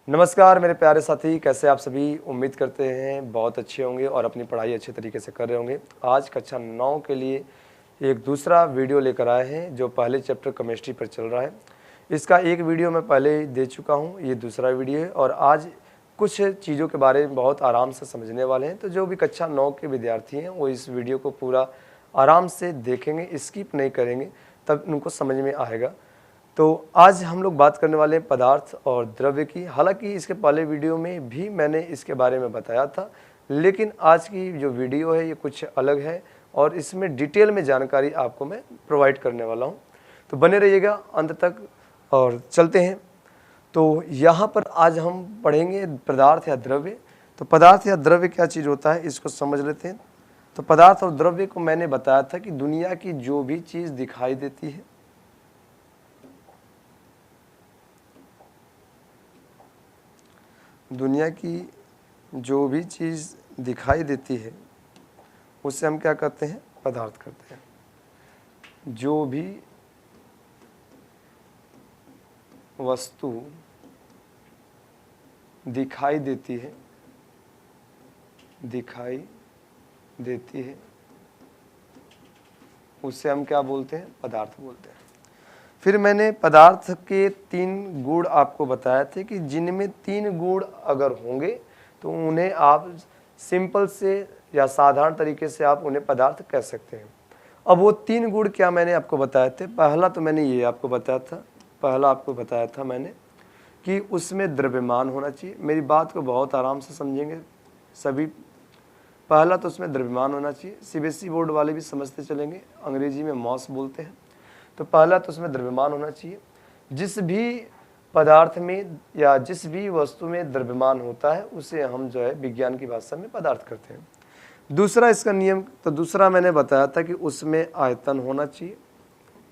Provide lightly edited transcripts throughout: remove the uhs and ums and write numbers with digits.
नमस्कार मेरे प्यारे साथी, कैसे आप सभी। उम्मीद करते हैं बहुत अच्छे होंगे और अपनी पढ़ाई अच्छे तरीके से कर रहे होंगे। आज कक्षा 9 के लिए एक दूसरा वीडियो लेकर आए हैं जो पहले चैप्टर केमिस्ट्री पर चल रहा है। इसका एक वीडियो मैं पहले ही दे चुका हूं, ये दूसरा वीडियो है और आज कुछ चीज़ों के बारे में बहुत आराम से समझने वाले हैं। तो जो भी कक्षा 9 के विद्यार्थी हैं वो इस वीडियो को पूरा आराम से देखेंगे, स्किप नहीं करेंगे, तब उनको समझ में आएगा। तो आज हम लोग बात करने वाले हैं पदार्थ और द्रव्य की। हालांकि इसके पहले वीडियो में भी मैंने इसके बारे में बताया था, लेकिन आज की जो वीडियो है ये कुछ अलग है और इसमें डिटेल में जानकारी आपको मैं प्रोवाइड करने वाला हूं। तो बने रहिएगा अंत तक और चलते हैं। तो यहाँ पर आज हम पढ़ेंगे पदार्थ या द्रव्य। तो पदार्थ या द्रव्य क्या चीज़ होता है इसको समझ लेते हैं। तो पदार्थ और द्रव्य को मैंने बताया था कि दुनिया की जो भी चीज़ दिखाई देती है, दुनिया की जो भी चीज़ दिखाई देती है उसे हम क्या कहते हैं, पदार्थ कहते हैं। जो भी वस्तु दिखाई देती है उसे हम क्या बोलते हैं, पदार्थ बोलते हैं। फिर मैंने पदार्थ के 3 गुण आपको बताए थे कि जिनमें 3 गुण अगर होंगे तो उन्हें आप सिंपल से या साधारण तरीके से आप उन्हें पदार्थ कह सकते हैं। अब वो 3 गुण क्या मैंने आपको बताए थे। पहला तो मैंने ये आपको बताया था मैंने कि उसमें द्रव्यमान होना चाहिए। मेरी बात को बहुत आराम से समझेंगे सभी। पहला तो उसमें द्रव्यमान होना चाहिए। सीबीएसई बोर्ड वाले भी समझते चलेंगे, अंग्रेजी में मॉस बोलते हैं। तो पहला तो उसमें द्रव्यमान होना चाहिए। जिस भी पदार्थ में या जिस भी वस्तु में द्रव्यमान होता है उसे हम जो है विज्ञान की भाषा में पदार्थ करते हैं। दूसरा इसका नियम, तो दूसरा मैंने बताया था कि उसमें आयतन होना चाहिए।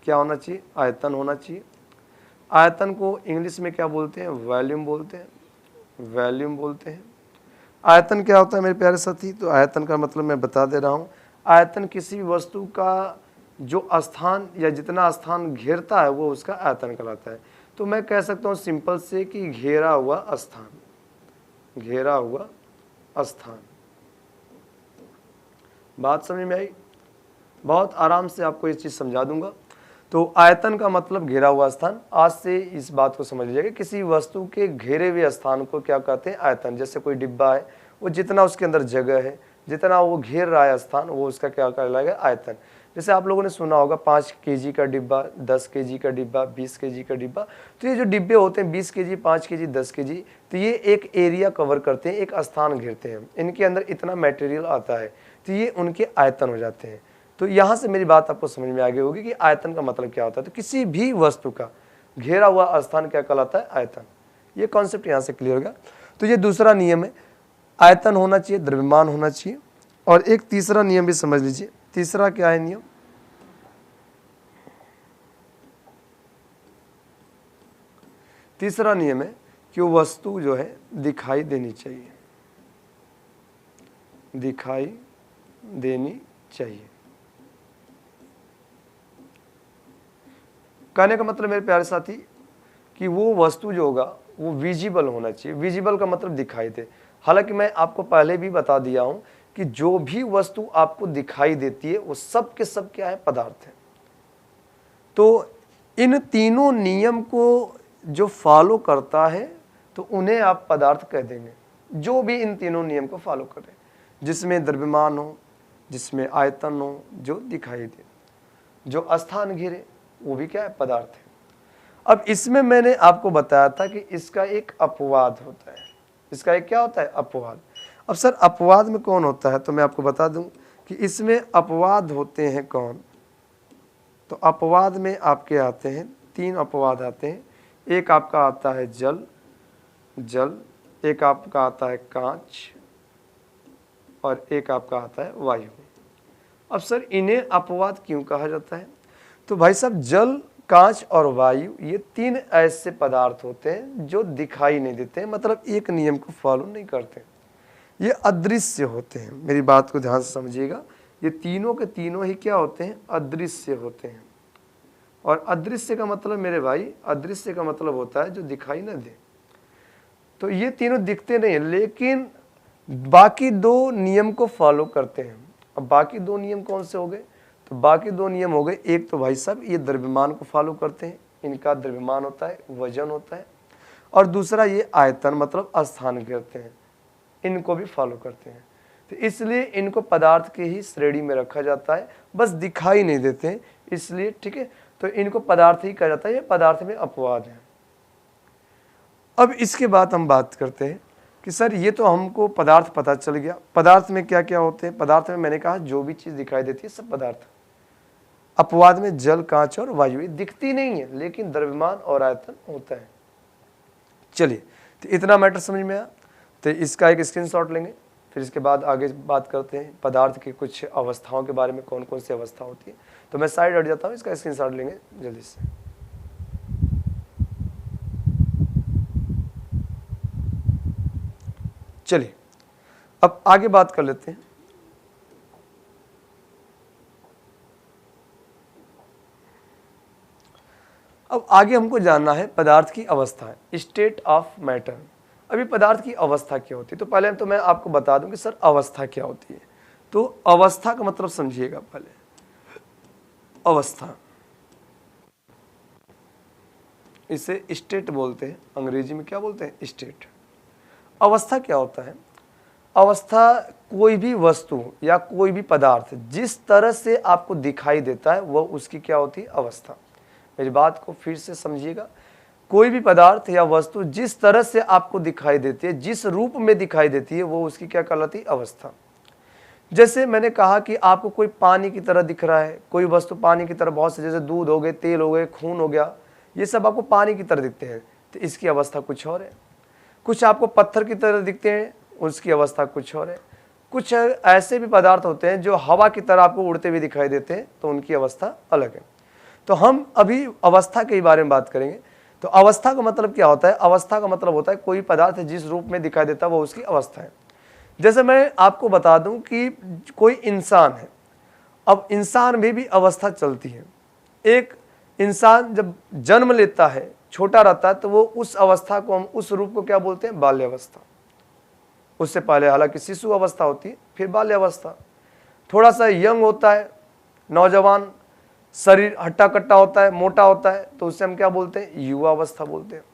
क्या होना चाहिए, आयतन होना चाहिए। आयतन को इंग्लिश में क्या बोलते हैं, वॉल्यूम बोलते हैं। आयतन क्या होता है मेरे प्यारे साथी, तो आयतन का मतलब मैं बता दे रहा हूँ। आयतन किसी भी वस्तु का जो स्थान या जितना स्थान घेरता है वो उसका आयतन कहलाता है। तो मैं कह सकता हूँ सिंपल से कि घेरा हुआ स्थान। बात समझ में आई। बहुत आराम से आपको ये चीज़ समझा दूंगा। तो आयतन का मतलब घेरा हुआ स्थान। आज से इस बात को समझ लीजिएगा, किसी वस्तु के घेरे हुए स्थान को क्या कहते हैं, आयतन। जैसे कोई डिब्बा है, वो जितना उसके अंदर जगह है, जितना वो घेर रहा है स्थान, वो उसका क्या कहलाएगा, आयतन। जैसे आप लोगों ने सुना होगा 5 केजी का डिब्बा, 10 केजी का डिब्बा, 20 केजी का डिब्बा। तो ये जो डिब्बे होते हैं 20 केजी, 5 केजी, 10 केजी, तो ये एक एरिया कवर करते हैं, एक स्थान घेरते हैं। इनके अंदर इतना मटेरियल आता है, तो ये उनके आयतन हो जाते हैं। तो यहाँ से मेरी बात आपको समझ में आ गई होगी कि आयतन का मतलब क्या होता है। तो किसी भी वस्तु का घेरा हुआ स्थान क्या कहलाता है, आयतन। ये कॉन्सेप्ट यहाँ से क्लियर होगा। तो ये दूसरा नियम है, आयतन होना चाहिए, द्रव्यमान होना चाहिए। और एक तीसरा नियम भी समझ लीजिए। तीसरा क्या है नियम, तीसरा नियम है कि वो वस्तु जो है दिखाई देनी चाहिए। कहने का मतलब मेरे प्यारे साथी कि वो वस्तु जो होगा वो विजिबल होना चाहिए। विजिबल का मतलब दिखाई दे। हालांकि मैं आपको पहले भी बता दिया हूं कि जो भी वस्तु आपको दिखाई देती है वो सब के सब क्या है, पदार्थ है। तो इन तीनों नियम को जो फॉलो करता है तो उन्हें आप पदार्थ कह देंगे। जो भी इन तीनों नियम को फॉलो करे, जिसमें द्रव्यमान हो, जिसमें आयतन हो, जो दिखाई दे, जो स्थान घेरे, वो भी क्या है, पदार्थ है। अब इसमें मैंने आपको बताया था कि इसका एक अपवाद होता है। इसका एक क्या होता है, अपवाद। अब सर अपवाद में कौन होता है, तो मैं आपको बता दूं कि इसमें अपवाद होते हैं कौन। तो अपवाद में आपके आते हैं 3 अपवाद आते हैं। एक आपका आता है जल, एक आपका आता है कांच और एक आपका आता है वायु। अब सर इन्हें अपवाद क्यों कहा जाता है, तो भाई साहब जल, कांच और वायु ये 3 ऐसे पदार्थ होते हैं जो दिखाई नहीं देते, मतलब एक नियम को फॉलो नहीं करते। ये अदृश्य होते हैं। मेरी बात को ध्यान से समझिएगा, ये तीनों के तीनों ही क्या होते हैं, अदृश्य होते हैं। और अदृश्य का मतलब मेरे भाई, अदृश्य का मतलब होता है जो दिखाई न दे। तो ये तीनों दिखते नहीं हैं, लेकिन बाकी दो नियम को फॉलो करते हैं। अब बाकी दो नियम कौन से हो गए? तो बाकी दो नियम हो गए, एक तो भाई साहब ये द्रव्यमान को फॉलो करते हैं, इनका द्रव्यमान होता है, वजन होता है, और दूसरा ये आयतन मतलब स्थान करते हैं, इनको भी फॉलो करते हैं। तो इसलिए इनको पदार्थ की ही श्रेणी में रखा जाता है, बस दिखाई नहीं देते हैं इसलिए, ठीक है। तो इनको पदार्थ ही कहा जाता है, ये पदार्थ में अपवाद है। अब इसके बाद हम बात करते हैं कि सर ये तो हमको पदार्थ पता चल गया, पदार्थ में क्या क्या होते हैं? पदार्थ में मैंने कहा जो भी चीज दिखाई देती है सब पदार्थ। अपवाद में जल, कांच और वायु दिखती नहीं है, लेकिन द्रव्यमान और आयतन होता है। चलिए, तो इतना मैटर समझ में आया। तो इसका एक स्क्रीनशॉट लेंगे, फिर इसके बाद आगे बात करते हैं पदार्थ की कुछ अवस्थाओं के बारे में, कौन कौन सी अवस्था होती है। तो मैं साइड हट जाता हूँ, इसका स्क्रीनशॉट लेंगे जल्दी से। चलिए, अब आगे बात कर लेते हैं। अब आगे हमको जानना है पदार्थ की अवस्था, स्टेट ऑफ मैटर। अभी पदार्थ की अवस्था क्या होती है? तो पहले तो मैं आपको बता दूं कि सर अवस्था क्या होती है। तो अवस्था का मतलब समझिएगा पहले। अवस्था, इसे स्टेट बोलते हैं, अंग्रेजी में क्या बोलते हैं? स्टेट। अवस्था क्या होता है? अवस्था कोई भी वस्तु या कोई भी पदार्थ जिस तरह से आपको दिखाई देता है वह उसकी क्या होती है? अवस्था। मेरी बात को फिर से समझिएगा, कोई भी पदार्थ या वस्तु जिस तरह से आपको दिखाई देती है, जिस रूप में दिखाई देती है, वो उसकी क्या कहलाती है? अवस्था। जैसे मैंने कहा कि आपको कोई पानी की तरह दिख रहा है, कोई वस्तु पानी की तरह, बहुत से जैसे दूध हो गए, तेल हो गए, खून हो गया, ये सब आपको पानी की तरह दिखते हैं, तो इसकी अवस्था कुछ और है। कुछ आपको पत्थर की तरह दिखते हैं, उसकी अवस्था कुछ और है। कुछ ऐसे भी पदार्थ होते हैं जो हवा की तरह आपको उड़ते हुए दिखाई देते हैं, तो उनकी अवस्था अलग है। तो हम अभी अवस्था के बारे में बात करेंगे। तो अवस्था का मतलब क्या होता है? अवस्था का मतलब होता है कोई पदार्थ जिस रूप में दिखाई देता है वो उसकी अवस्था है। जैसे मैं आपको बता दूं कि कोई इंसान है, अब इंसान में भी अवस्था चलती है। एक इंसान जब जन्म लेता है, छोटा रहता है, तो वो उस अवस्था को, हम उस रूप को क्या बोलते हैं? बाल्यावस्था। उससे पहले हालांकि शिशु अवस्था होती है, फिर बाल्यावस्था। थोड़ा सा यंग होता है, नौजवान, शरीर हट्टा कट्टा होता है, मोटा होता है, तो उससे हम क्या बोलते हैं? युवा अवस्था बोलते हैं।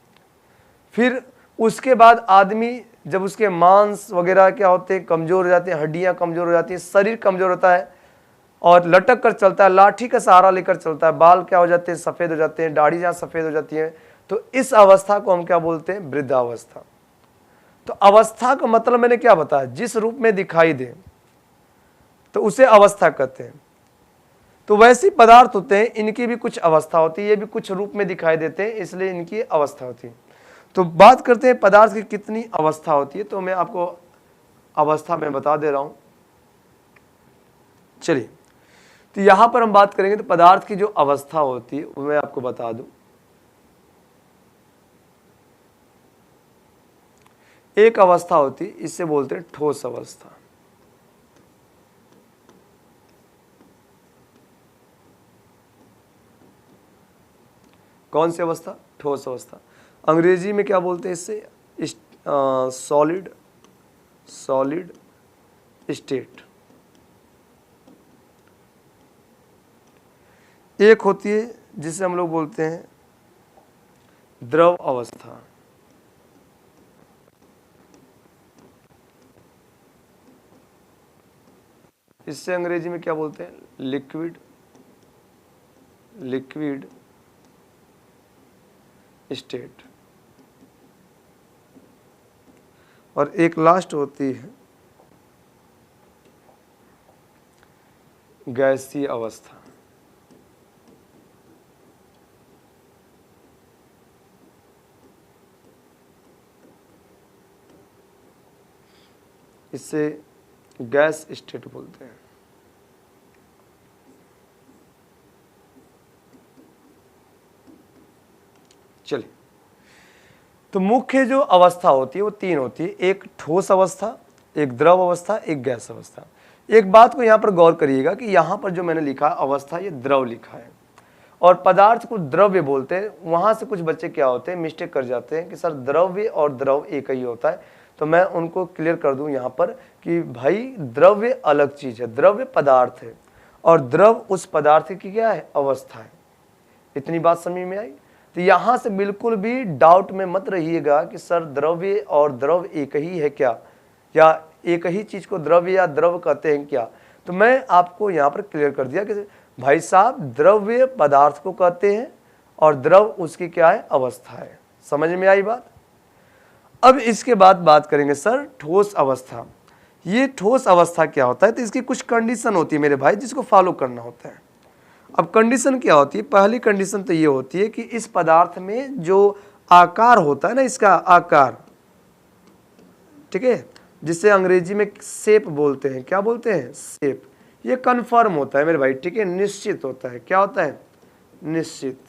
फिर उसके बाद आदमी जब उसके मांस वगैरह क्या होते हैं? कमजोर हो जाते हैं, हड्डियां कमजोर हो जाती हैं, शरीर कमजोर होता है और लटक कर चलता है, लाठी का सहारा लेकर चलता है, बाल क्या हो जाते हैं? सफेद हो जाते हैं, दाढ़ी जहां सफेद हो जाती है, तो इस अवस्था को हम क्या बोलते हैं? वृद्धावस्था। तो अवस्था का मतलब मैंने क्या बताया? जिस रूप में दिखाई दे तो उसे अवस्था कहते हैं। तो वैसे पदार्थ होते हैं, इनकी भी कुछ अवस्था होती है, ये भी कुछ रूप में दिखाई देते हैं, इसलिए इनकी अवस्था होती है। तो बात करते हैं पदार्थ की कितनी अवस्था होती है, तो मैं आपको अवस्था में बता दे रहा हूं। चलिए, तो यहां पर हम बात करेंगे तो पदार्थ की जो अवस्था होती है वो मैं आपको बता दूं। एक अवस्था होती है, इससे बोलते हैं ठोस अवस्था। कौन सी अवस्था? ठोस अवस्था। अंग्रेजी में क्या बोलते हैं इससे? Solid state. एक होती है जिसे हम लोग बोलते हैं द्रव अवस्था। इससे अंग्रेजी में क्या बोलते हैं? Liquid state. और एक लास्ट होती है गैसीय अवस्था। इससे गैस स्टेट बोलते हैं। चलिए, तो मुख्य जो अवस्था होती है वो तीन होती है, एक ठोस अवस्था, एक द्रव अवस्था, एक गैस अवस्था। एक बात को यहां पर गौर करिएगा कि यहां पर जो मैंने लिखा अवस्था, ये द्रव लिखा है, और पदार्थ को द्रव्य बोलते हैं। वहां से कुछ बच्चे क्या होते हैं, मिस्टेक कर जाते हैं कि सर द्रव्य और द्रव एक ही होता है। तो मैं उनको क्लियर कर दूं यहाँ पर कि भाई द्रव्य अलग चीज है, द्रव्य पदार्थ है और द्रव उस पदार्थ की क्या है, अवस्था है। इतनी बात समझ में आई। तो यहां से बिल्कुल भी डाउट में मत रहिएगा कि सर द्रव्य और द्रव एक ही है क्या, या एक ही चीज को द्रव्य या द्रव कहते हैं क्या। तो मैं आपको यहां पर क्लियर कर दिया कि भाई साहब द्रव्य पदार्थ को कहते हैं और द्रव उसकी क्या है, अवस्था है। समझ में आई बात। अब इसके बाद बात करेंगे सर ठोस अवस्था। ये ठोस अवस्था क्या होता है, तो इसकी कुछ कंडीशन होती है मेरे भाई जिसको फॉलो करना होता है। अब कंडीशन क्या होती है, पहली कंडीशन तो ये होती है कि इस पदार्थ में जो आकार होता है ना, इसका आकार, ठीक है, जिसे अंग्रेजी में शेप बोलते हैं, क्या बोलते हैं, शेप, ये कन्फर्म होता है मेरे भाई, ठीक है, निश्चित होता है। क्या होता है, निश्चित।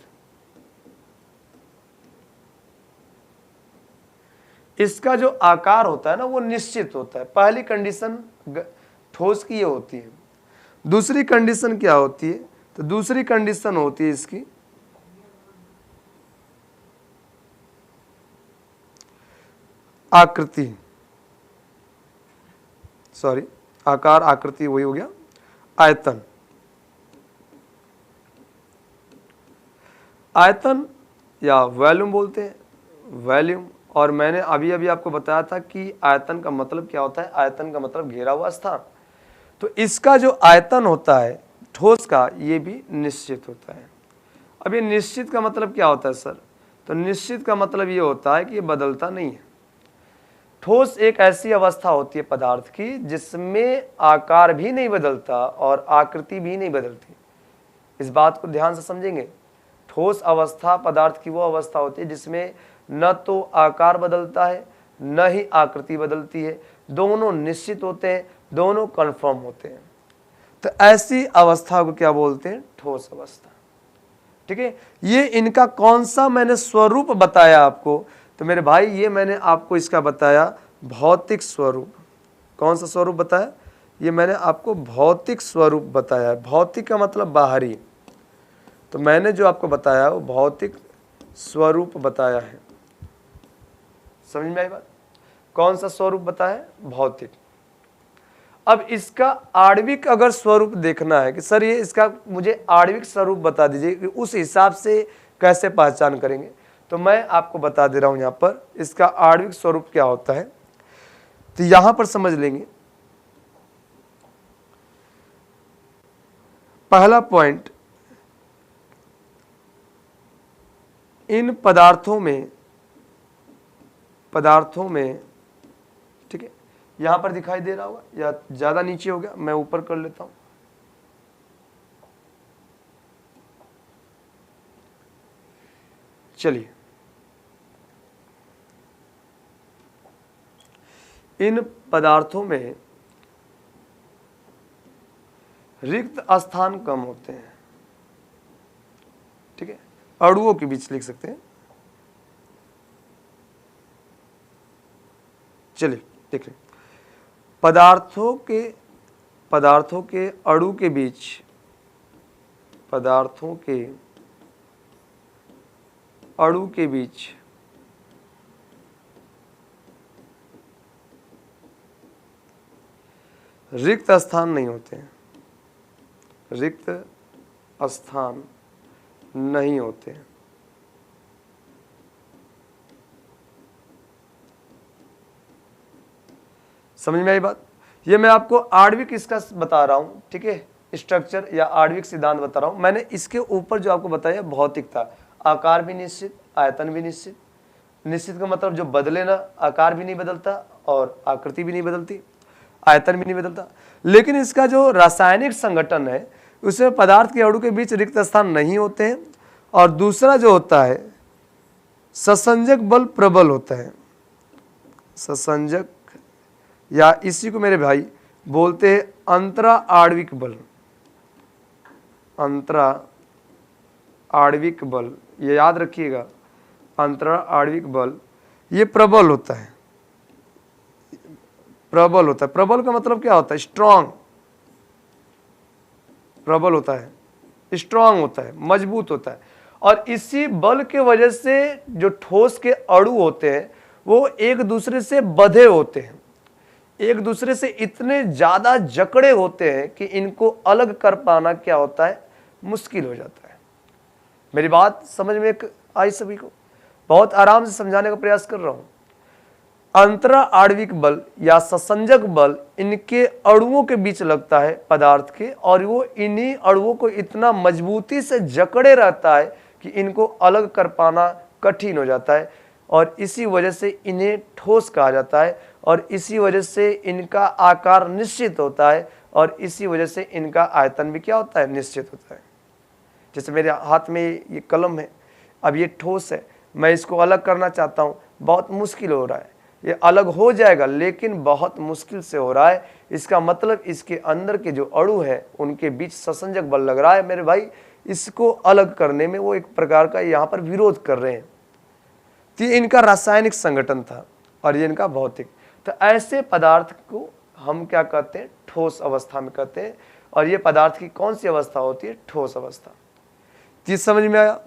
इसका जो आकार होता है ना वो निश्चित होता है। पहली कंडीशन ठोस की ये होती है। दूसरी कंडीशन क्या होती है, तो दूसरी कंडीशन होती है इसकी आकृति, सॉरी आकार आकृति वही हो गया, आयतन। आयतन या वॉल्यूम बोलते हैं, वॉल्यूम। और मैंने अभी अभी आपको बताया था कि आयतन का मतलब क्या होता है, आयतन का मतलब घेरा हुआ स्थान। तो इसका जो आयतन होता है ठोस का, ये भी निश्चित होता है। अब ये निश्चित का मतलब क्या होता है सर, तो निश्चित का मतलब ये होता है कि ये बदलता नहीं है। ठोस एक ऐसी अवस्था होती है पदार्थ की जिसमें आकार भी नहीं बदलता और आकृति भी नहीं बदलती। इस बात को ध्यान से समझेंगे। ठोस अवस्था पदार्थ की वो अवस्था होती है जिसमें न तो आकार बदलता है न ही आकृति बदलती है, दोनों निश्चित होते हैं, दोनों कन्फर्म होते हैं। तो ऐसी अवस्था को क्या बोलते हैं, ठोस अवस्था। ठीक है, ये इनका कौन सा मैंने स्वरूप बताया आपको, तो मेरे भाई ये मैंने आपको इसका बताया भौतिक स्वरूप। कौन सा स्वरूप बताया, ये मैंने आपको भौतिक स्वरूप बताया। भौतिक का मतलब बाहरी, तो मैंने जो आपको बताया वो भौतिक स्वरूप बताया है। समझ में आई बात, कौन सा स्वरूप बताया है, भौतिक। अब इसका आणविक अगर स्वरूप देखना है कि सर ये इसका मुझे आणविक स्वरूप बता दीजिए, कि उस हिसाब से कैसे पहचान करेंगे, तो मैं आपको बता दे रहा हूं यहां पर इसका आणविक स्वरूप क्या होता है। तो यहां पर समझ लेंगे, पहला पॉइंट, इन पदार्थों में ठीक है, यहां पर दिखाई दे रहा होगा या ज्यादा नीचे हो गया, मैं ऊपर कर लेता हूं। चलिए, इन पदार्थों में रिक्त स्थान कम होते हैं। ठीक है, अणुओं के बीच लिख सकते हैं। चलिए देख लें, पदार्थों के अणु के बीच, पदार्थों के अणु के बीच रिक्त स्थान नहीं होते हैं, रिक्त स्थान नहीं होते हैं। समझ में आई बात। ये मैं आपको आणविक इसका बता रहा हूं, ठीक है, स्ट्रक्चर या आणविक सिद्धांत बता रहा हूं। मैंने इसके ऊपर जो आपको बताया भौतिक था, आकार भी निश्चित, आयतन भी निश्चित। निश्चित का मतलब जो बदले ना, आकार भी नहीं बदलता और आकृति भी नहीं बदलती, आयतन भी नहीं बदलता। लेकिन इसका जो रासायनिक संगठन है उसमें पदार्थ के अणु के बीच रिक्त स्थान नहीं होते हैं। और दूसरा जो होता है ससंजक बल प्रबल होता है। ससंजक या इसी को मेरे भाई बोलते हैं अंतरा आणविक बल। अंतरा आणविक बल, ये याद रखिएगा, अंतरा आणविक बल ये प्रबल होता है। प्रबल होता है, प्रबल का मतलब क्या होता है, स्ट्रांग, प्रबल होता है। स्ट्रांग होता है, मजबूत होता है। और इसी बल के वजह से जो ठोस के अणु होते हैं वो एक दूसरे से बंधे होते हैं, एक दूसरे से इतने ज्यादा जकड़े होते हैं कि इनको अलग कर पाना क्या होता है, मुश्किल हो जाता है। मेरी बात समझ में आई सभी को? बहुत आराम से समझाने का प्रयास कर रहा हूं। अंतरा आणविक बल या ससंजक बल इनके अणुओं के बीच लगता है पदार्थ के, और वो इन्हीं अणुओं को इतना मजबूती से जकड़े रहता है कि इनको अलग कर पाना कठिन हो जाता है, और इसी वजह से इन्हें ठोस कहा जाता है, और इसी वजह से इनका आकार निश्चित होता है, और इसी वजह से इनका आयतन भी क्या होता है, निश्चित होता है। जैसे मेरे हाथ में ये कलम है, अब ये ठोस है, मैं इसको अलग करना चाहता हूँ, बहुत मुश्किल हो रहा है। ये अलग हो जाएगा लेकिन बहुत मुश्किल से हो रहा है। इसका मतलब इसके अंदर के जो अणु है उनके बीच ससंजक बल लग रहा है मेरे भाई। इसको अलग करने में वो एक प्रकार का यहाँ पर विरोध कर रहे हैं। तो ये इनका रासायनिक संगठन था और ये इनका भौतिक। तो ऐसे पदार्थ को हम क्या कहते हैं, ठोस अवस्था में कहते हैं। और ये पदार्थ की कौन सी अवस्था होती है, ठोस अवस्था। तो ये समझ में आया।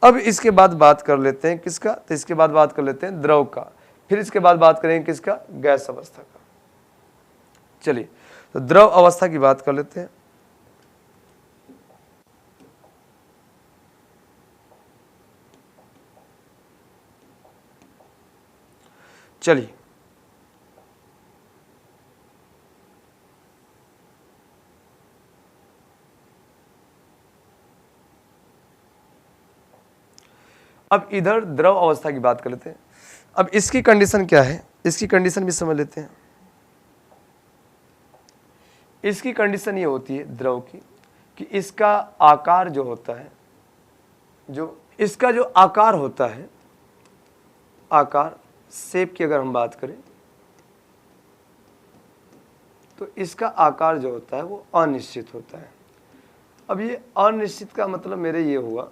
अब इसके बाद बात कर लेते हैं किसका, तो इसके बाद बात कर लेते हैं द्रव का, फिर इसके बाद बात करेंगे किसका, गैस अवस्था का। चलिए तो द्रव अवस्था की बात कर लेते हैं। चलिए अब इधर द्रव अवस्था की बात कर लेते हैं। अब इसकी कंडीशन क्या है, इसकी कंडीशन भी समझ लेते हैं। इसकी कंडीशन ये होती है द्रव की कि इसका आकार जो होता है, जो इसका जो आकार होता है, आकार शेप की अगर हम बात करें तो इसका आकार जो होता है वो अनिश्चित होता है। अब ये अनिश्चित का मतलब मेरे ये हुआ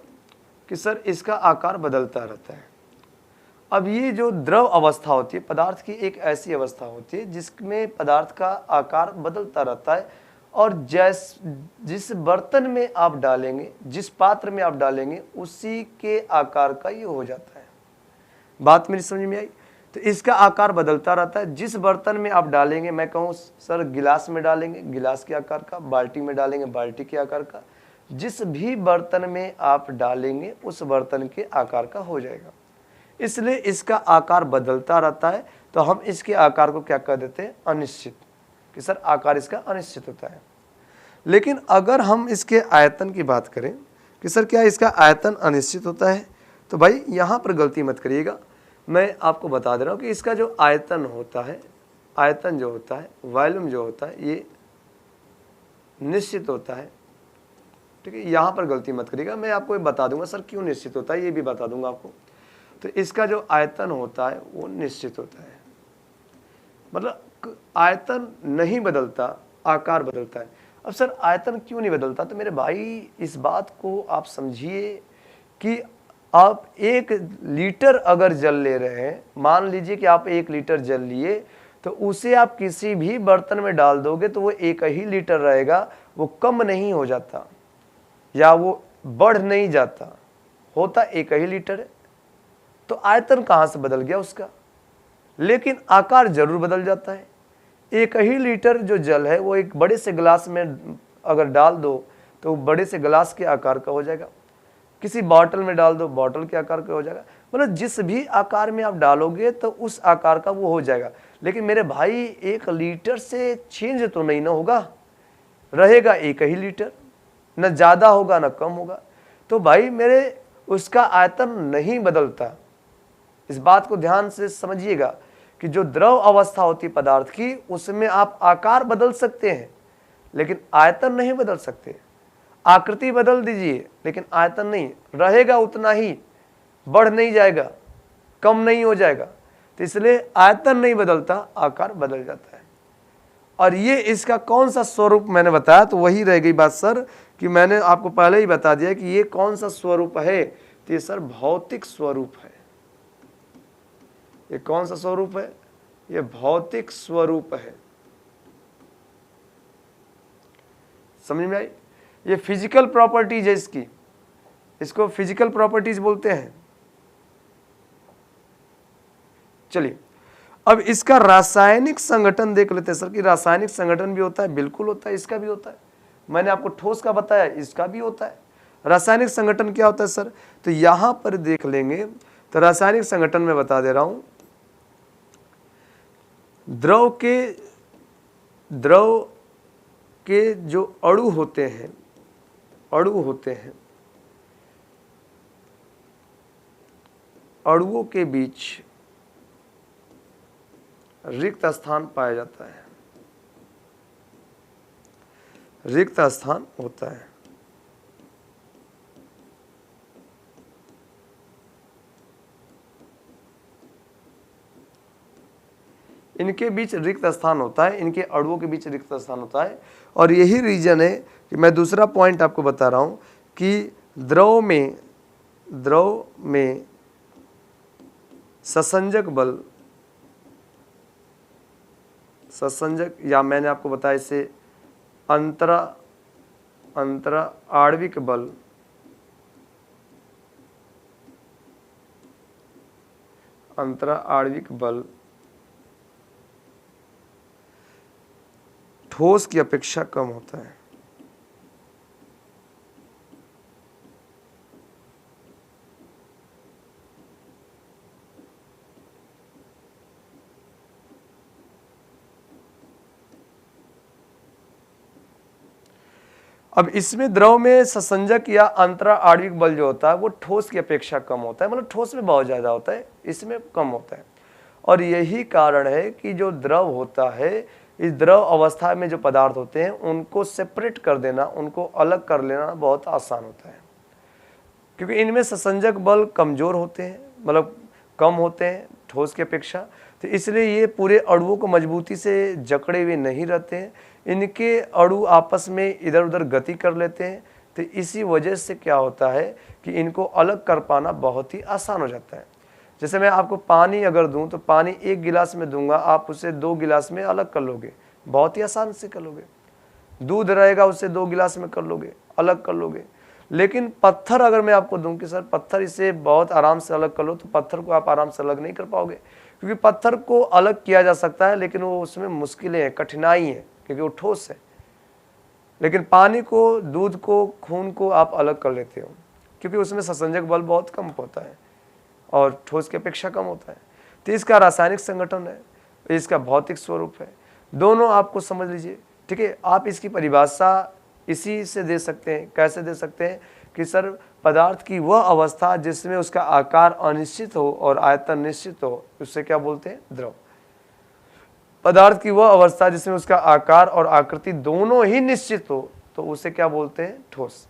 कि सर इसका आकार बदलता रहता है। अब ये जो द्रव अवस्था होती है, पदार्थ की एक ऐसी अवस्था होती है जिसमें पदार्थ का आकार बदलता रहता है, और जिस बर्तन में आप डालेंगे, जिस पात्र में आप डालेंगे, उसी के आकार का ये हो जाता है। बात मेरी समझ में आई? तो इसका आकार बदलता रहता है। जिस बर्तन में आप डालेंगे, मैं कहूँ सर गिलास में डालेंगे, गिलास के आकार का, बाल्टी में डालेंगे, बाल्टी के आकार का, जिस भी बर्तन में आप डालेंगे उस बर्तन के आकार का हो जाएगा। इसलिए इसका आकार बदलता रहता है। तो हम इसके आकार को क्या कह देते हैं, अनिश्चित, कि सर आकार इसका अनिश्चित होता है। लेकिन अगर हम इसके आयतन की बात करें कि सर क्या इसका आयतन अनिश्चित होता है, तो भाई यहाँ पर गलती मत करिएगा। मैं आपको बता दे रहा हूँ कि इसका जो आयतन होता है, आयतन जो होता है, वॉल्यूम जो होता है, ये निश्चित होता है। ठीक है, यहाँ पर गलती मत करिएगा। मैं आपको ये बता दूंगा सर क्यों निश्चित होता है, ये भी बता दूंगा आपको। तो इसका जो आयतन होता है वो निश्चित होता है, मतलब आयतन नहीं बदलता, आकार बदलता है। अब सर आयतन क्यों नहीं बदलता, तो मेरे भाई इस बात को आप समझिए कि आप 1 लीटर अगर जल ले रहे हैं, मान लीजिए कि आप 1 लीटर जल लिए, तो उसे आप किसी भी बर्तन में डाल दोगे तो वो 1 ही लीटर रहेगा, वो कम नहीं हो जाता या वो बढ़ नहीं जाता, होता 1 ही लीटर है। तो आयतन कहाँ से बदल गया उसका, लेकिन आकार जरूर बदल जाता है। 1 ही लीटर जो जल है वो एक बड़े से गिलास में अगर डाल दो तो बड़े से गिलास के आकार का हो जाएगा, किसी बॉटल में डाल दो बॉटल के आकार का हो जाएगा। मतलब जिस भी आकार में आप डालोगे तो उस आकार का वो हो जाएगा। लेकिन मेरे भाई 1 लीटर से चेंज तो नहीं ना होगा, रहेगा 1 ही लीटर, न ज़्यादा होगा न कम होगा। तो भाई मेरे उसका आयतन नहीं बदलता। इस बात को ध्यान से समझिएगा कि जो द्रव अवस्था होती है पदार्थ की, उसमें आप आकार बदल सकते हैं लेकिन आयतन नहीं बदल सकते। आकृति बदल दीजिए लेकिन आयतन नहीं, रहेगा उतना ही, बढ़ नहीं जाएगा, कम नहीं हो जाएगा। तो इसलिए आयतन नहीं बदलता, आकार बदल जाता है। और ये इसका कौन सा स्वरूप मैंने बताया, तो वही रह गई बात सर कि मैंने आपको पहले ही बता दिया कि ये कौन सा स्वरूप है, तो ये सर भौतिक स्वरूप है। ये कौन सा स्वरूप है, ये भौतिक स्वरूप है। समझ में आई? ये फिजिकल प्रॉपर्टीज है इसकी, इसको फिजिकल प्रॉपर्टीज बोलते हैं। चलिए अब इसका रासायनिक संगठन देख लेते हैं सर कि रासायनिक संगठन भी होता है, बिल्कुल होता है, इसका भी होता है। मैंने आपको ठोस का बताया, इसका भी होता है। रासायनिक संगठन क्या होता है सर, तो यहां पर देख लेंगे। तो रासायनिक संगठन में बता दे रहा हूं, द्रव के जो अणु होते हैं, अणुओं के बीच रिक्त स्थान पाया जाता है, रिक्त स्थान होता है। इनके बीच रिक्त स्थान होता है, इनके अणुओं के बीच रिक्त स्थान होता है। और यही रीजन है कि मैं दूसरा पॉइंट आपको बता रहा हूं कि द्रव में ससंजक या मैंने आपको बताया इसे अंतरा आणविक बल ठोस की अपेक्षा कम होता है। अब इसमें द्रव में ससंजक या अंतरा आणविक बल जो होता है वो ठोस की अपेक्षा कम होता है, मतलब ठोस में बहुत ज्यादा होता है, इसमें कम होता है। और यही कारण है कि जो द्रव होता है, इस द्रव अवस्था में जो पदार्थ होते हैं उनको सेपरेट कर देना, उनको अलग कर लेना बहुत आसान होता है, क्योंकि इनमें ससंजक बल कमजोर होते हैं, मतलब कम होते हैं ठोस की अपेक्षा। तो इसलिए ये पूरे अणुओं को मजबूती से जकड़े हुए नहीं रहते हैं, इनके अणु आपस में इधर उधर गति कर लेते हैं। तो इसी वजह से क्या होता है कि इनको अलग कर पाना बहुत ही आसान हो जाता है। जैसे मैं आपको पानी अगर दूं तो पानी 1 गिलास में दूंगा, आप उसे 2 गिलास में अलग कर लोगे, बहुत ही आसान से कर लोगे। दूध रहेगा उसे 2 गिलास में कर लोगे, अलग कर लोगे। लेकिन पत्थर अगर मैं आपको दूं कि सर पत्थर इसे बहुत आराम से अलग कर लो, तो पत्थर को आप आराम से अलग नहीं कर पाओगे, क्योंकि पत्थर को अलग किया जा सकता है लेकिन वो उसमें मुश्किलें हैं, कठिनाई है, क्योंकि वो ठोस है। लेकिन पानी को, दूध को, खून को आप अलग कर लेते हो, क्योंकि उसमें ससंजक बल बहुत कम होता है और ठोस की अपेक्षा कम होता है। तो इसका रासायनिक संगठन है, इसका भौतिक स्वरूप है, दोनों आपको समझ लीजिए। ठीक है, आप इसकी परिभाषा इसी से दे सकते हैं। कैसे दे सकते हैं कि सर पदार्थ की वह अवस्था जिसमें उसका आकार अनिश्चित हो और आयतन निश्चित हो, उससे क्या बोलते हैं, द्रव। पदार्थ की वह अवस्था जिसमें उसका आकार और आकृति दोनों ही निश्चित हो, तो उसे क्या बोलते हैं, ठोस।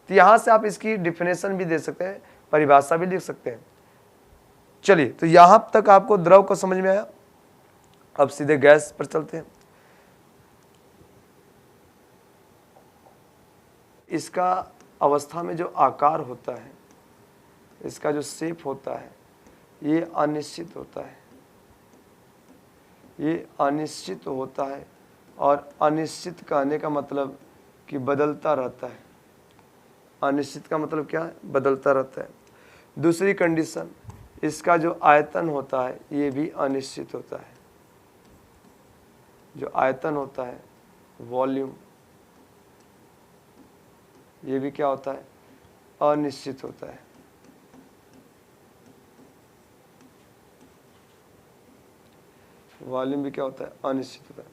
तो यहां से आप इसकी डिफिनेशन भी दे सकते हैं, परिभाषा भी लिख सकते हैं। चलिए, तो यहां तक आपको द्रव को समझ में आया। अब सीधे गैस पर चलते हैं। इसका अवस्था में जो आकार होता है, इसका जो शेप होता है, ये अनिश्चित होता है, ये अनिश्चित होता है। और अनिश्चित कहने का मतलब कि बदलता रहता है। अनिश्चित का मतलब क्या है, बदलता रहता है। दूसरी कंडीशन, इसका जो आयतन होता है ये भी अनिश्चित होता है। जो आयतन होता है, वॉल्यूम, ये भी क्या होता है, अनिश्चित होता है। वॉल्यूम भी क्या होता है, अनिश्चित होता है।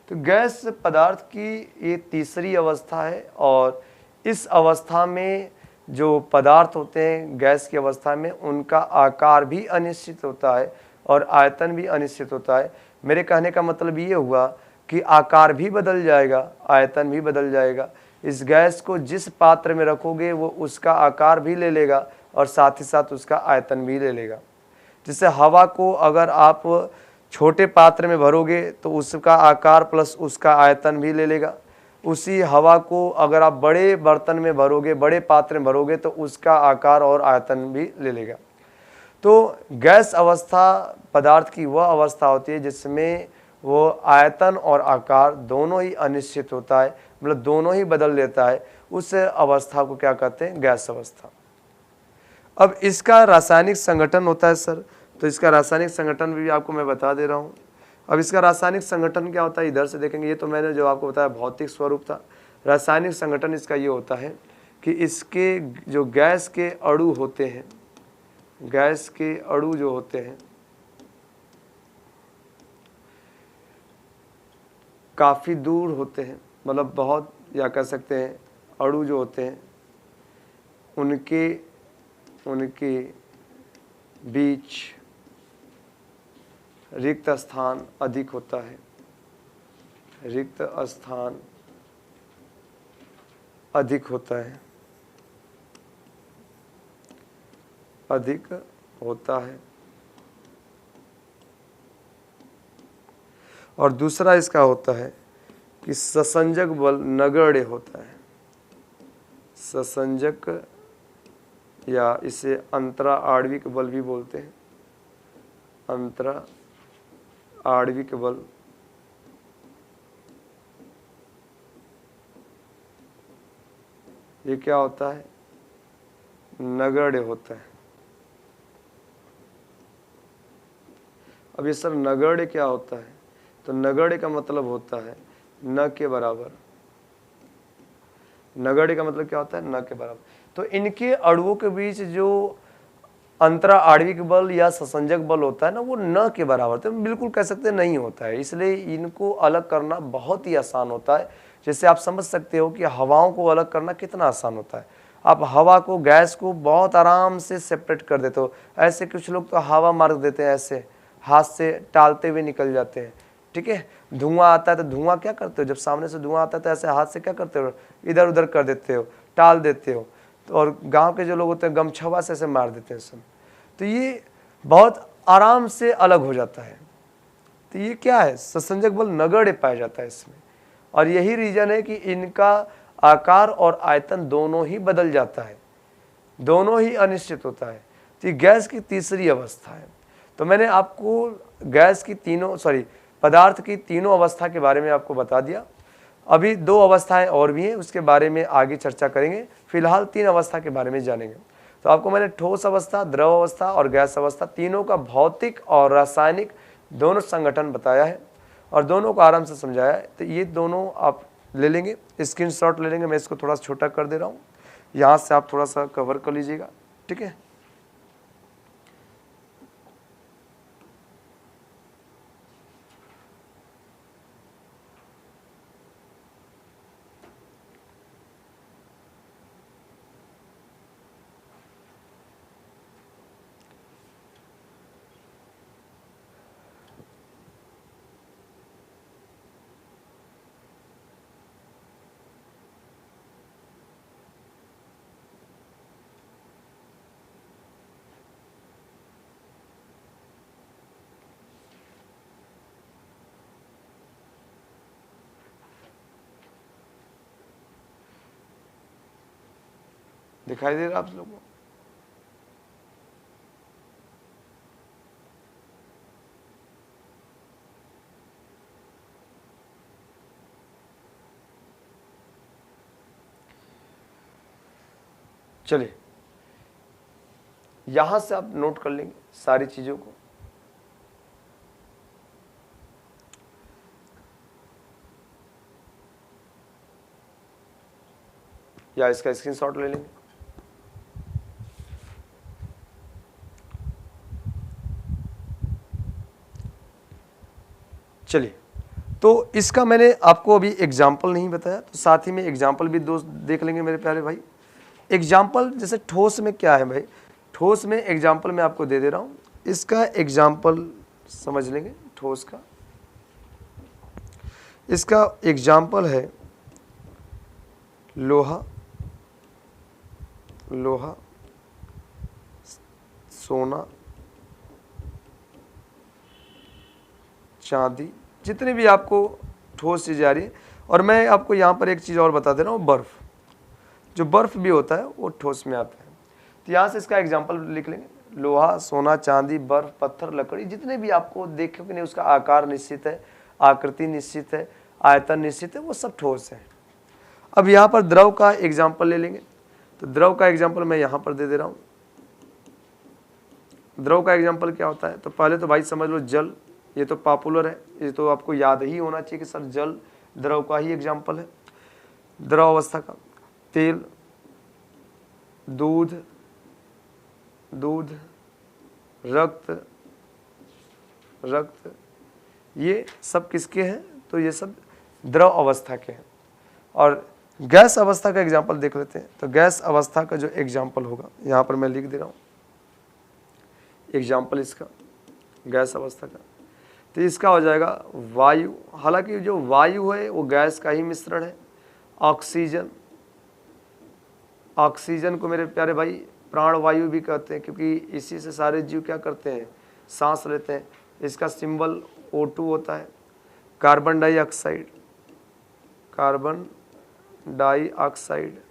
तो गैस पदार्थ की ये तीसरी अवस्था है, और इस अवस्था में जो पदार्थ होते हैं गैस की अवस्था में, उनका आकार भी अनिश्चित होता है और आयतन भी अनिश्चित होता है। मेरे कहने का मतलब ये हुआ कि आकार भी बदल जाएगा, आयतन भी बदल जाएगा। इस गैस को जिस पात्र में रखोगे वो उसका आकार भी ले लेगा और साथ ही साथ उसका आयतन भी ले लेगा। जैसे हवा को अगर आप छोटे पात्र में भरोगे तो उसका आकार प्लस उसका आयतन भी ले लेगा। उसी हवा को अगर आप बड़े बर्तन में भरोगे, बड़े पात्र में भरोगे, तो उसका आकार और आयतन भी ले लेगा। तो गैस अवस्था पदार्थ की वह अवस्था होती है जिसमें वो आयतन और आकार दोनों ही अनिश्चित होता है, मतलब दोनों ही बदल लेता है। उस अवस्था को क्या कहते हैं, गैस अवस्था। अब इसका रासायनिक संगठन होता है सर, तो इसका रासायनिक संगठन भी आपको मैं बता दे रहा हूँ। अब इसका रासायनिक संगठन क्या होता है, इधर से देखेंगे, ये तो मैंने जो आपको बताया भौतिक स्वरूप था। रासायनिक संगठन इसका ये होता है कि इसके जो गैस के अणु होते हैं, गैस के अणु जो होते हैं काफ़ी दूर होते हैं, मतलब बहुत, या कह सकते हैं अणु जो होते हैं उनके बीच रिक्त स्थान अधिक होता है, रिक्त स्थान अधिक होता है, अधिक होता है। और दूसरा इसका होता है कि ससंजक बल नगण्य होता है, ससंजक या इसे अंतरा आणविक बल भी बोलते हैं, अंतरा आणविक बल ये क्या होता है, नगण्य होता है। अब ये सर नगण्य क्या होता है, तो नगण्य का मतलब होता है न के बराबर। नगण्य का मतलब क्या होता है, न के बराबर। तो इनके अणुओं के बीच जो अंतरा आणविक बल या ससंजक बल होता है ना, वो न के बराबर, तो बिल्कुल कह सकते नहीं होता है। इसलिए इनको अलग करना बहुत ही आसान होता है। जैसे आप समझ सकते हो कि हवाओं को अलग करना कितना आसान होता है। आप हवा को, गैस को बहुत आराम से सेपरेट कर देते हो। ऐसे कुछ लोग तो हवा मार देते हैं, ऐसे हाथ से टालते हुए निकल जाते हैं, ठीक है। धुआं आता है तो धुआं क्या करते हो, जब सामने से धुआं आता है तो ऐसे हाथ से क्या करते हो, इधर उधर कर देते हो, टाल देते हो। तो और गांव के जो लोग होते हैं गमछवा से ऐसे मार देते हैं सब। तो ये बहुत आराम से अलग हो जाता है। तो ये क्या है, ससंजक बल नगण्य पाया जाता है इसमें। और यही रीजन है कि इनका आकार और आयतन दोनों ही बदल जाता है, दोनों ही अनिश्चित होता है। तो ये गैस की तीसरी अवस्था है। तो मैंने आपको गैस की पदार्थ की तीनों अवस्था के बारे में आपको बता दिया। अभी 2 अवस्थाएं और भी हैं, उसके बारे में आगे चर्चा करेंगे। फिलहाल 3 अवस्था के बारे में जानेंगे। तो आपको मैंने ठोस अवस्था, द्रव अवस्था और गैस अवस्था तीनों का भौतिक और रासायनिक दोनों संगठन बताया है और दोनों को आराम से समझाया है। तो ये दोनों आप ले लेंगे, स्क्रीनशॉट ले लेंगे। मैं इसको थोड़ा छोटा कर दे रहा हूँ, यहाँ से आप थोड़ा सा कवर कर लीजिएगा, ठीक है। दिखाई दे रहा आप लोगों को? चलिए, यहां से आप नोट कर लेंगे सारी चीजों को। या इसका स्क्रीनशॉट ले लेंगे। चलिए, तो इसका मैंने आपको अभी एग्जाम्पल नहीं बताया, तो साथ ही में एग्जाम्पल भी दोस्त देख लेंगे मेरे प्यारे भाई। एग्जाम्पल जैसे ठोस में क्या है भाई, ठोस में एग्जाम्पल मैं आपको दे दे रहा हूँ। इसका एग्जाम्पल समझ लेंगे ठोस का। इसका एग्जाम्पल है लोहा, लोहा, सोना, चांदी, जितने भी आपको ठोस चीज़ें आ रही है। और मैं आपको यहाँ पर एक चीज़ और बता दे रहा हूँ, बर्फ़, जो बर्फ़ भी होता है वो ठोस में आता है। तो यहाँ से इसका एग्जाम्पल लिख लेंगे, लोहा, सोना, चांदी, बर्फ़, पत्थर, लकड़ी, जितने भी आपको देखोगे नहीं, उसका आकार निश्चित है, आकृति निश्चित है, आयतन निश्चित है, वो सब ठोस है। अब यहाँ पर द्रव का एग्जाम्पल ले लेंगे, तो द्रव का एग्जाम्पल मैं यहाँ पर दे दे रहा हूँ। द्रव का एग्जाम्पल क्या होता है, तो पहले तो भाई समझ लो जल, ये तो पॉपुलर है, ये तो आपको याद ही होना चाहिए कि सर जल द्रव का ही एग्जाम्पल है। द्रव अवस्था का तेल, दूध, रक्त, ये सब किसके हैं, तो ये सब द्रव अवस्था के हैं। और गैस अवस्था का एग्जाम्पल देख लेते हैं। तो गैस अवस्था का जो एग्जाम्पल होगा यहाँ पर मैं लिख दे रहा हूँ एग्जाम्पल इसका, गैस अवस्था का, तो इसका हो जाएगा वायु। हालांकि जो वायु है वो गैस का ही मिश्रण है। ऑक्सीजन, ऑक्सीजन को मेरे प्यारे भाई प्राण वायु भी कहते हैं, क्योंकि इसी से सारे जीव क्या करते हैं, सांस लेते हैं। इसका सिंबल O2 होता है। Carbon dioxide, carbon dioxide,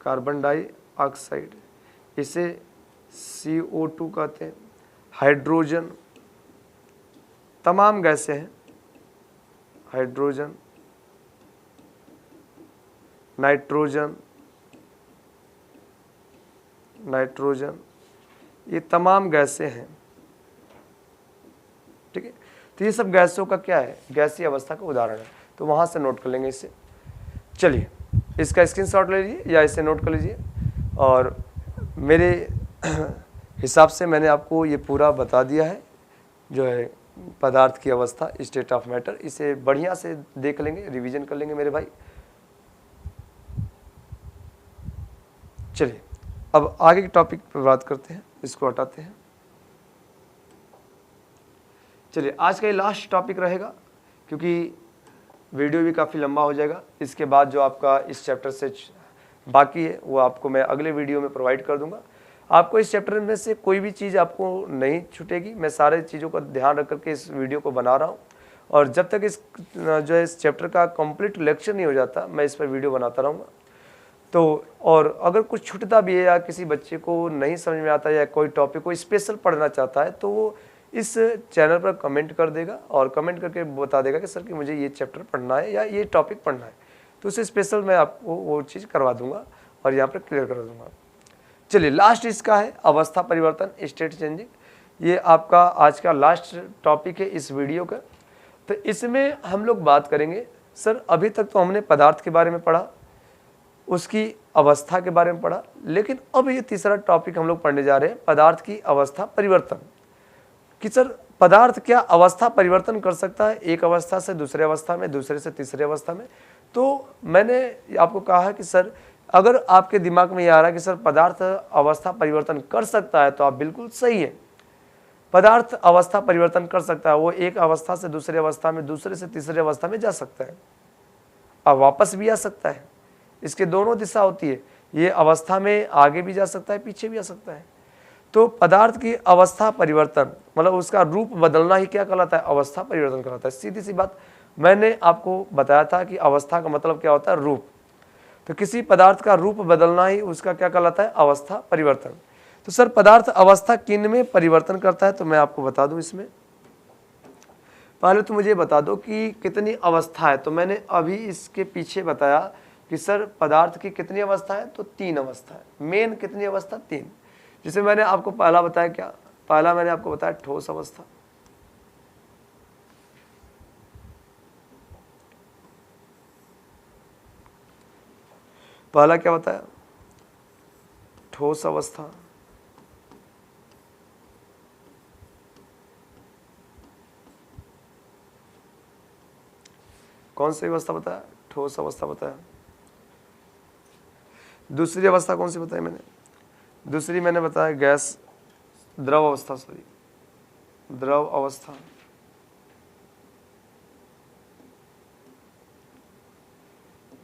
carbon dioxide, इसे CO2 कहते हैं। हाइड्रोजन, तमाम गैसें हैं। हाइड्रोजन, नाइट्रोजन, ये तमाम गैसें हैं। ठीक है, तो ये सब गैसों का क्या है, गैसीय अवस्था का उदाहरण है। तो वहां से नोट कर लेंगे इसे। चलिए इसका स्क्रीनशॉट ले लीजिए या इसे नोट कर लीजिए। और मेरे हिसाब से मैंने आपको ये पूरा बता दिया है, जो है पदार्थ की अवस्था, स्टेट ऑफ मैटर। इसे बढ़िया से देख लेंगे, रिवीजन कर लेंगे मेरे भाई। चलिए अब आगे के टॉपिक पर बात करते हैं, इसको हटाते हैं। चलिए आज का ये लास्ट टॉपिक रहेगा, क्योंकि वीडियो भी काफ़ी लंबा हो जाएगा। इसके बाद जो आपका इस चैप्टर से बाकी है वो आपको मैं अगले वीडियो में प्रोवाइड कर दूंगा। आपको इस चैप्टर में से कोई भी चीज़ आपको नहीं छूटेगी। मैं सारे चीज़ों का ध्यान रख करके इस वीडियो को बना रहा हूँ, और जब तक इस जो है इस चैप्टर का कंप्लीट लेक्चर नहीं हो जाता, मैं इस पर वीडियो बनाता रहूँगा। तो और अगर कुछ छूटता भी है या किसी बच्चे को नहीं समझ में आता या कोई टॉपिक को स्पेशल पढ़ना चाहता है, तो वो इस चैनल पर कमेंट कर देगा और कमेंट करके बता देगा कि सर कि मुझे ये चैप्टर पढ़ना है या ये टॉपिक पढ़ना है, तो उसे स्पेशल मैं आपको वो चीज़ करवा दूंगा और यहाँ पर क्लियर कर दूंगा। चलिए लास्ट इसका है अवस्था परिवर्तन, स्टेट चेंजिंग। ये आपका आज का लास्ट टॉपिक है इस वीडियो का। तो इसमें हम लोग बात करेंगे, सर अभी तक तो हमने पदार्थ के बारे में पढ़ा, उसकी अवस्था के बारे में पढ़ा, लेकिन अब ये तीसरा टॉपिक हम लोग पढ़ने जा रहे हैं, पदार्थ की अवस्था परिवर्तन। कि सर पदार्थ क्या अवस्था परिवर्तन कर सकता है, एक अवस्था से दूसरे अवस्था में, दूसरे से तीसरे अवस्था में। तो मैंने आपको कहा कि सर अगर आपके दिमाग में ये आ रहा है कि सर पदार्थ अवस्था परिवर्तन कर सकता है, तो आप बिल्कुल सही है। पदार्थ अवस्था परिवर्तन कर सकता है, वो एक अवस्था से दूसरे अवस्था में, दूसरे से तीसरे अवस्था में जा सकता है, अब वापस भी आ सकता है। इसके दोनों दिशा होती है, ये अवस्था में आगे भी जा सकता है, पीछे भी आ सकता है। तो पदार्थ की अवस्था परिवर्तन मतलब उसका रूप बदलना ही क्या कहलाता है, अवस्था परिवर्तन कहलाता है। सीधी सी बात, मैंने आपको बताया था कि अवस्था का मतलब क्या होता है, रूप। तो किसी पदार्थ का रूप बदलना ही उसका क्या कहलाता है, अवस्था परिवर्तन। तो सर पदार्थ अवस्था किन में परिवर्तन करता है, तो मैं आपको बता दूं। इसमें पहले तो मुझे बता दो कि कितनी अवस्था है। तो मैंने अभी इसके पीछे बताया कि सर पदार्थ की कितनी अवस्था है, तो 3 अवस्था है। मेन कितनी अवस्था, 3। जिसे मैंने आपको पहला बताया, क्या पहला मैंने आपको बताया, ठोस अवस्था। पहला क्या बताया, ठोस अवस्था। कौन सी अवस्था बताया, ठोस अवस्था बताया। दूसरी अवस्था कौन सी बताई मैंने, दूसरी मैंने बताया गैस, द्रव अवस्था, सॉरी द्रव अवस्था।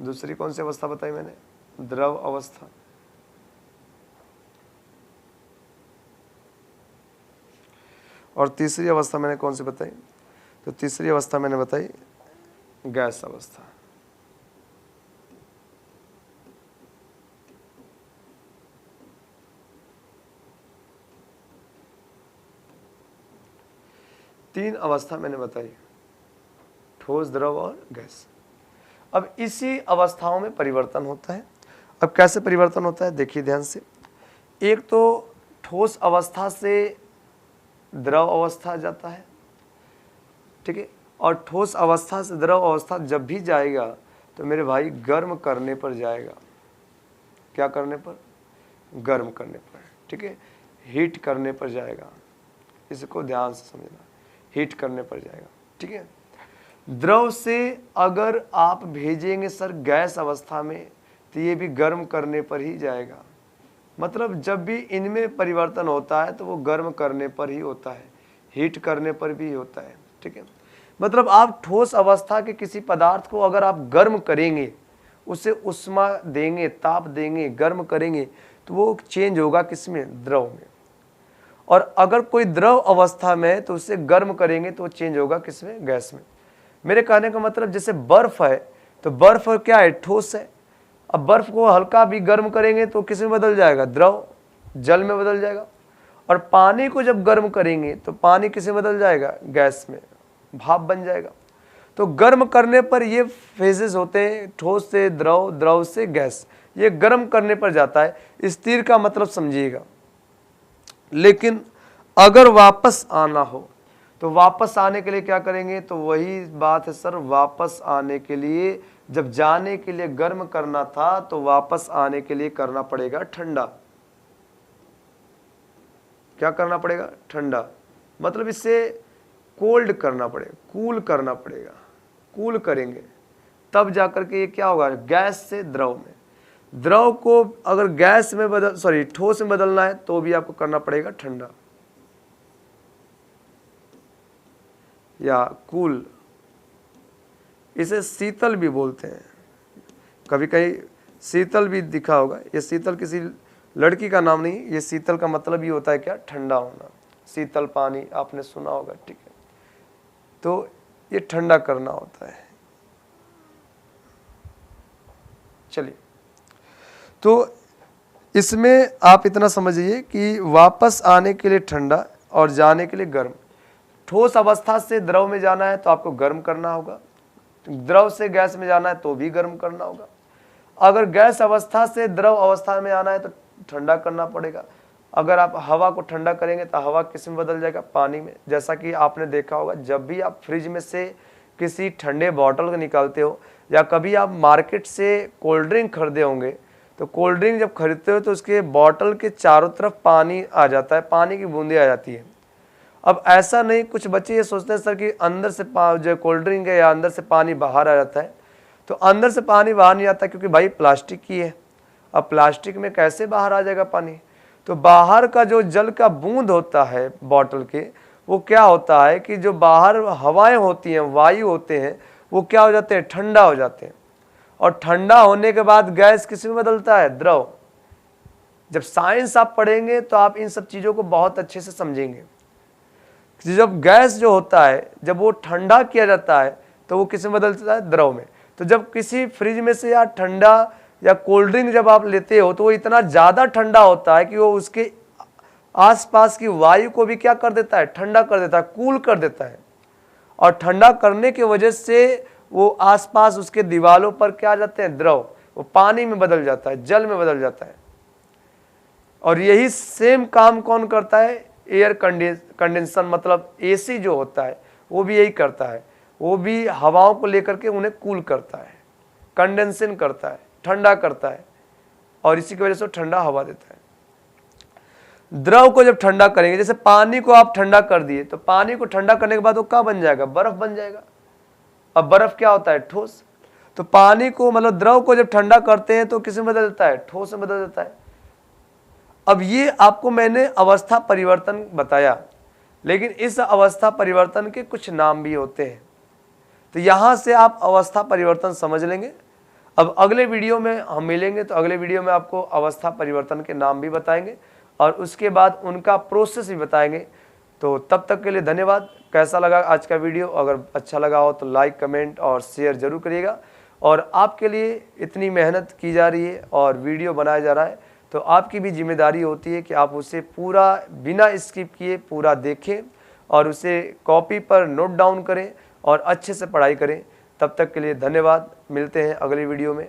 दूसरी कौन सी अवस्था बताई मैंने, द्रव अवस्था। और तीसरी अवस्था मैंने कौन सी बताई, तो तीसरी अवस्था मैंने बताई गैस अवस्था। 3 अवस्था मैंने बताई, ठोस, द्रव और गैस। अब इसी अवस्थाओं में परिवर्तन होता है। अब कैसे परिवर्तन होता है देखिए ध्यान से। एक तो ठोस अवस्था से द्रव अवस्था जाता है, ठीक है, और ठोस अवस्था से द्रव अवस्था जब भी जाएगा तो मेरे भाई गर्म करने पर जाएगा। क्या करने पर? गर्म करने पर, ठीक है, हीट करने पर जाएगा। इसको ध्यान से समझना, हीट करने पर जाएगा, ठीक है। द्रव से अगर आप भेजेंगे सर गैस अवस्था में तो ये भी गर्म करने पर ही जाएगा। मतलब जब भी इनमें परिवर्तन होता है तो वो गर्म करने पर ही होता है, हीट करने पर भी होता है, ठीक है। मतलब आप ठोस अवस्था के किसी पदार्थ को अगर आप गर्म करेंगे, उसे उष्मा देंगे, ताप देंगे, गर्म करेंगे तो वो चेंज होगा किसमें? द्रव में। और अगर कोई द्रव अवस्था में तो उसे गर्म करेंगे तो वो चेंज होगा किसमें? गैस में। मेरे कहने का मतलब जैसे बर्फ है तो बर्फ क्या है? ठोस है। अब बर्फ को हल्का भी गर्म करेंगे तो किस में बदल जाएगा? द्रव, जल में बदल जाएगा। और पानी को जब गर्म करेंगे तो पानी किस में बदल जाएगा? गैस में, भाप बन जाएगा। तो गर्म करने पर ये फेजेस होते हैं, ठोस से द्रव, द्रव से गैस, ये गर्म करने पर जाता है। स्थिर का मतलब समझिएगा। लेकिन अगर वापस आना हो तो वापस आने के लिए क्या करेंगे? तो वही बात है सर, वापस आने के लिए जब जाने के लिए गर्म करना था तो वापस आने के लिए करना पड़ेगा ठंडा। क्या करना पड़ेगा? ठंडा। मतलब इसे कोल्ड करना पड़ेगा, कूल करना पड़ेगा। कूल करेंगे तब जाकर के ये क्या होगा? गैस से द्रव में। द्रव को अगर गैस में ठोस में बदलना है तो भी आपको करना पड़ेगा ठंडा या कूल। इसे शीतल भी बोलते हैं, कभी कहीं शीतल भी दिखा होगा। ये शीतल किसी लड़की का नाम नहीं, ये शीतल का मतलब ही होता है क्या? ठंडा होना। शीतल पानी आपने सुना होगा, ठीक है। तो ये ठंडा करना होता है। चलिए, तो इसमें आप इतना समझिए कि वापस आने के लिए ठंडा और जाने के लिए गर्म। ठोस अवस्था से द्रव में जाना है तो आपको गर्म करना होगा, द्रव से गैस में जाना है तो भी गर्म करना होगा। अगर गैस अवस्था से द्रव अवस्था में आना है तो ठंडा करना पड़ेगा। अगर आप हवा को ठंडा करेंगे तो हवा किस में बदल जाएगा? पानी में। जैसा कि आपने देखा होगा, जब भी आप फ्रिज में से किसी ठंडे बॉटल को निकालते हो या कभी आप मार्केट से कोल्ड ड्रिंक खरीदे होंगे तो कोल्ड ड्रिंक जब खरीदते हो तो उसके बॉटल के चारों तरफ पानी आ जाता है, पानी की बूंदें आ जाती है। अब ऐसा नहीं, कुछ बच्चे ये सोचते हैं सर कि अंदर से जो कोल्ड ड्रिंक है या अंदर से पानी बाहर आ जाता है। तो अंदर से पानी बाहर नहीं आता क्योंकि भाई प्लास्टिक की है। अब प्लास्टिक में कैसे बाहर आ जाएगा पानी? तो बाहर का जो जल का बूंद होता है बॉटल के, वो क्या होता है कि जो बाहर हवाएं होती हैं, वायु होते हैं, वो क्या हो जाते हैं? ठंडा हो जाते हैं। और ठंडा होने के बाद गैस किस में बदलता है? द्रव। जब साइंस आप पढ़ेंगे तो आप इन सब चीज़ों को बहुत अच्छे से समझेंगे। जब गैस जो होता है, जब वो ठंडा किया जाता है तो वो किस में बदलता है? द्रव में। तो जब किसी फ्रिज में से या ठंडा या कोल्ड ड्रिंक जब आप लेते हो तो वो इतना ज़्यादा ठंडा होता है कि वो उसके आसपास की वायु को भी क्या कर देता है? ठंडा कर देता है, कूल कर देता है। और ठंडा करने की वजह से वो आसपास उसके दीवारों पर क्या आ जाते हैं? द्रव। वो पानी में बदल जाता है, जल में बदल जाता है। और यही सेम काम कौन करता है? एयर कंडेंसर, मतलब एसी जो होता है वो भी यही करता है। वो भी हवाओं को लेकर के उन्हें कूल करता है, कंडेंसेशन करता है, ठंडा करता है, और इसी की वजह से ठंडा हवा देता है। द्रव को जब ठंडा करेंगे, जैसे पानी को आप ठंडा कर दिए तो पानी को ठंडा करने के बाद वो क्या बन जाएगा? बर्फ बन जाएगा। अब बर्फ क्या होता है? ठोस। तो पानी को मतलब द्रव को जब ठंडा करते हैं तो किस में बदल देता है? ठोस में बदल देता है। अब ये आपको मैंने अवस्था परिवर्तन बताया, लेकिन इस अवस्था परिवर्तन के कुछ नाम भी होते हैं। तो यहाँ से आप अवस्था परिवर्तन समझ लेंगे। अब अगले वीडियो में हम मिलेंगे तो अगले वीडियो में आपको अवस्था परिवर्तन के नाम भी बताएंगे और उसके बाद उनका प्रोसेस भी बताएंगे। तो तब तक के लिए धन्यवाद। कैसा लगा आज का वीडियो? अगर अच्छा लगा हो तो लाइक, कमेंट और शेयर जरूर करिएगा। और आपके लिए इतनी मेहनत की जा रही है और वीडियो बनाया जा रहा है तो आपकी भी जिम्मेदारी होती है कि आप उसे पूरा बिना स्किप किए पूरा देखें और उसे कॉपी पर नोट डाउन करें और अच्छे से पढ़ाई करें। तब तक के लिए धन्यवाद। मिलते हैं अगली वीडियो में।